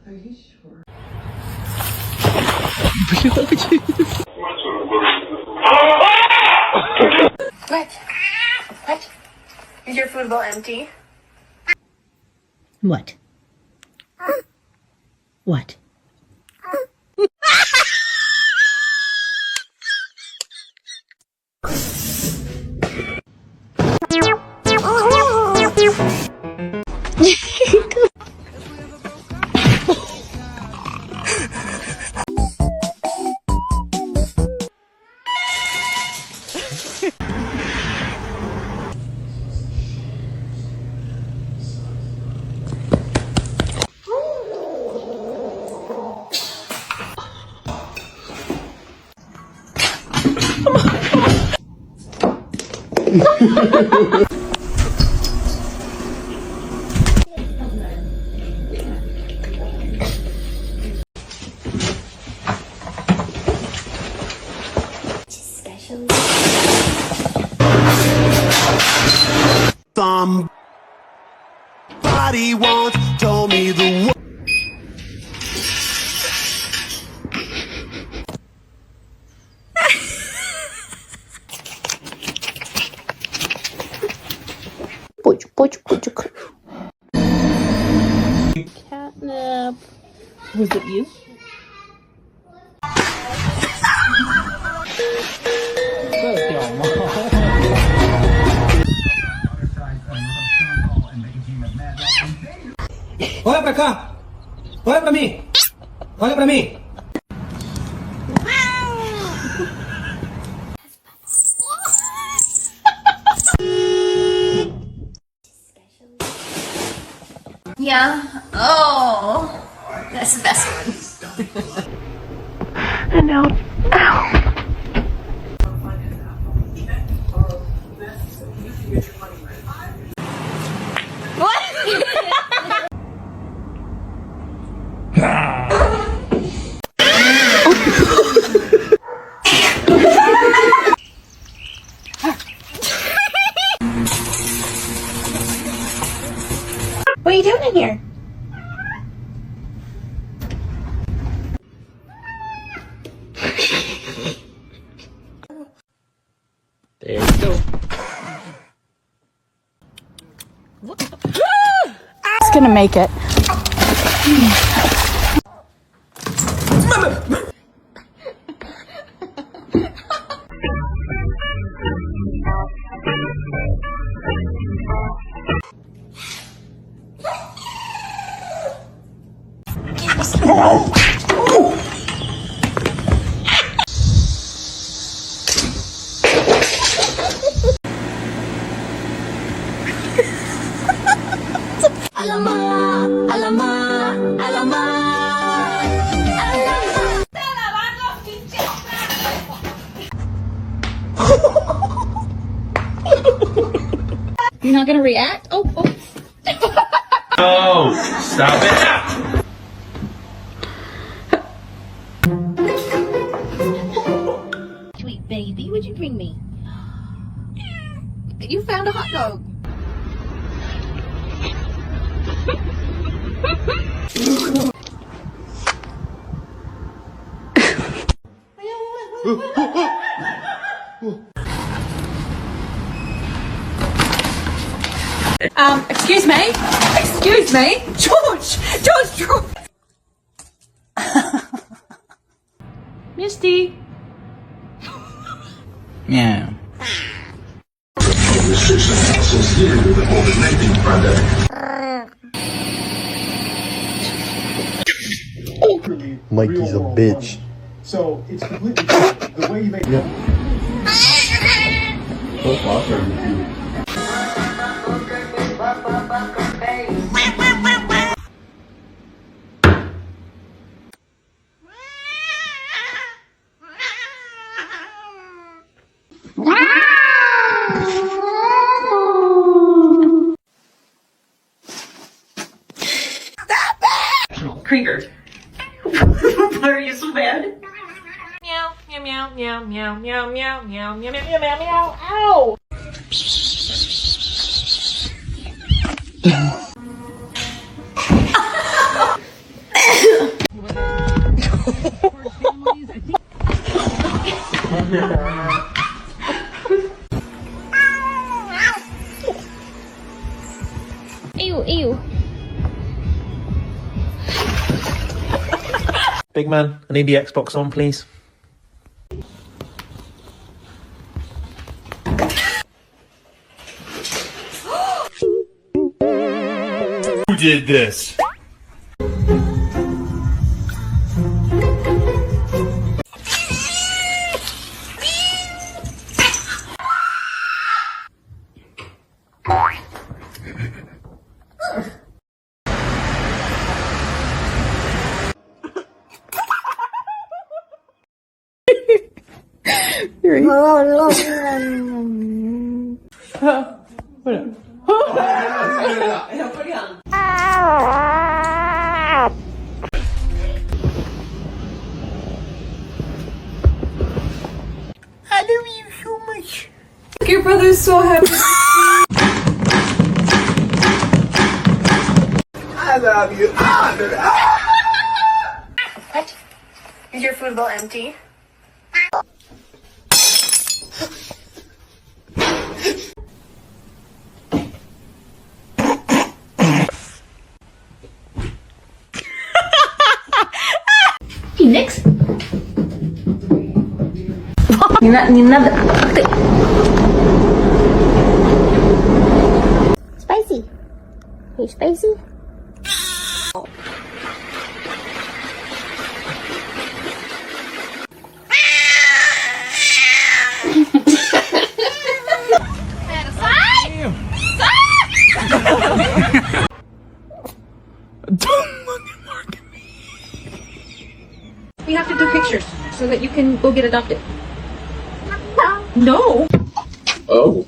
Are you sure? What? What? Is your food bowl empty? What? What? Somebody once told me the word. Catnip. Was it you? Olha pra cá! Olha pra mim! Olha pra mim! Yeah. Oh, that's the best one. And now, ow. What? What are you doing in here? There you go. It's gonna make it. You're not gonna react? Oh. Oh, stop it. Sweet baby, what'd you bring me? You found a hot dog. Excuse me? Excuse me? George! Misty. Yeah. Mikey's a bitch. So it's completely different. The way you make it. Krieger. Why are you so bad? Meow, meow, meow, meow, meow, meow, meow, meow, meow, meow, meow, meow, ow! Ew, ew. Big man, I need the Xbox on, please. Who did this? Your brother's so happy. What? Is your food bowl empty? Okay, next. Не надо. Ты. Spicy. Hey, spicy. We have to do pictures so that you can go get adopted. No. Oh.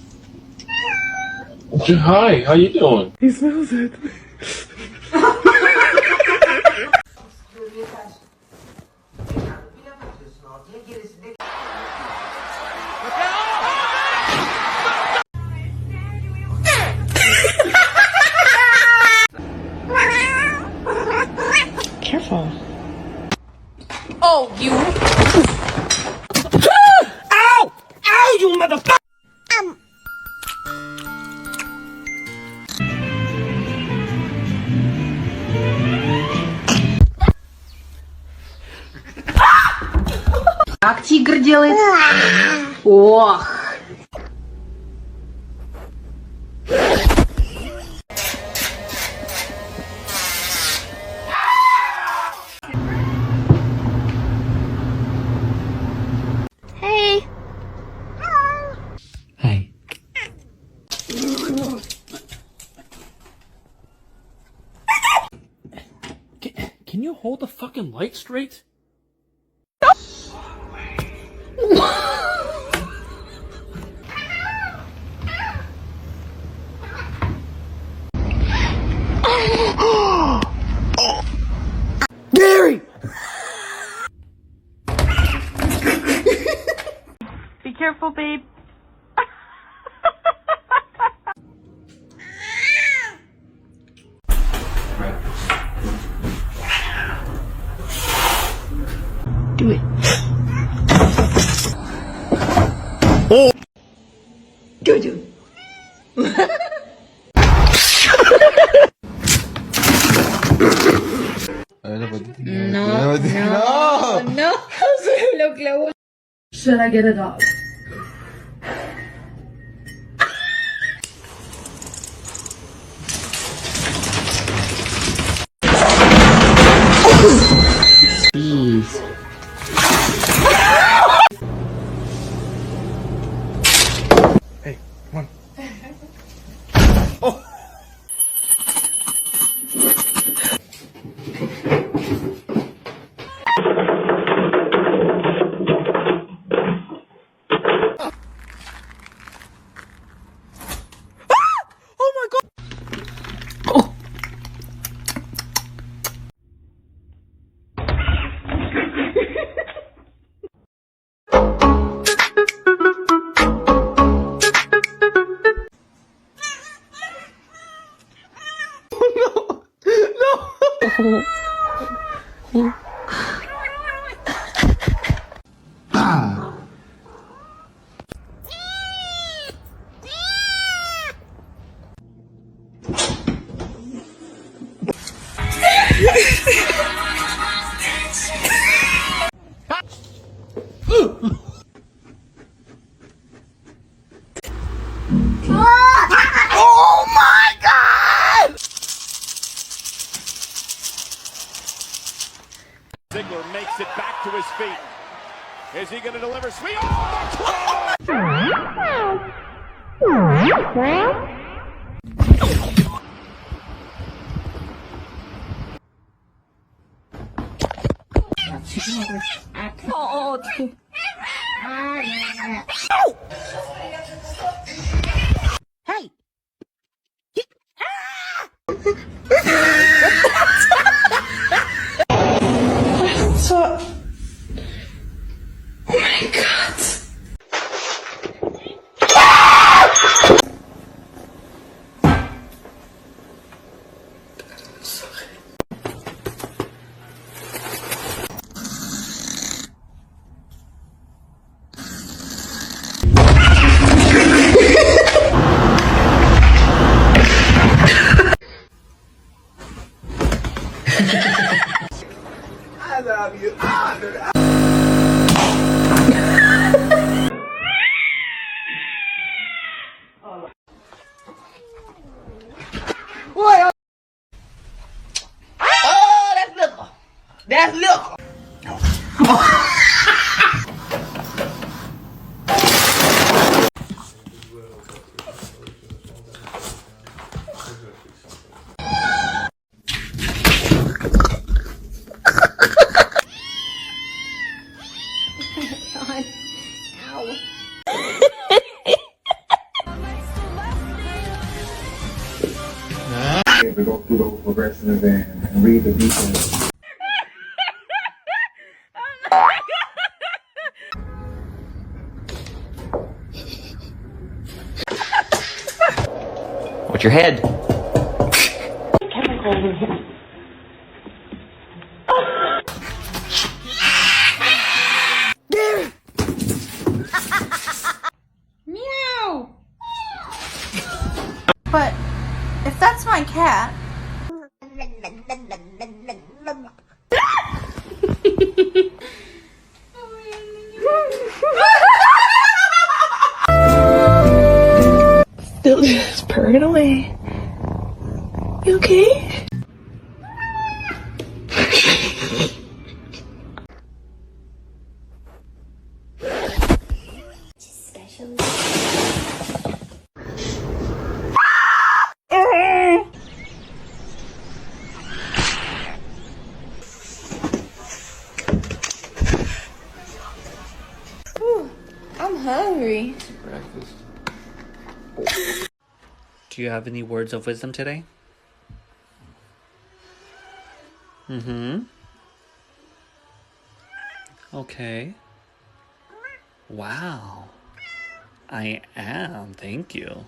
Hi, how you doing? He smells it. Careful. Oh, you. Ow! Ow, you motherfucker! Как тигр делает? Ох. Hey. Hey. Can you hold the fucking light straight? Gary! Be careful, babe. Do it. Oh. Jojo. No. Look, look. Should I get a dog? Jeez. Hey, come on. Oh. Ziggler makes it back to his feet. Is he going to deliver sweet? Oh, the claw! Hey! Oh my god. That's liquor. To go through those progressions and read the details. What's your head? Meow. But if that's my cat. Still just purring away. You okay? I'm hungry. Breakfast. Do you have any words of wisdom today? Okay. Wow. I am. Thank you.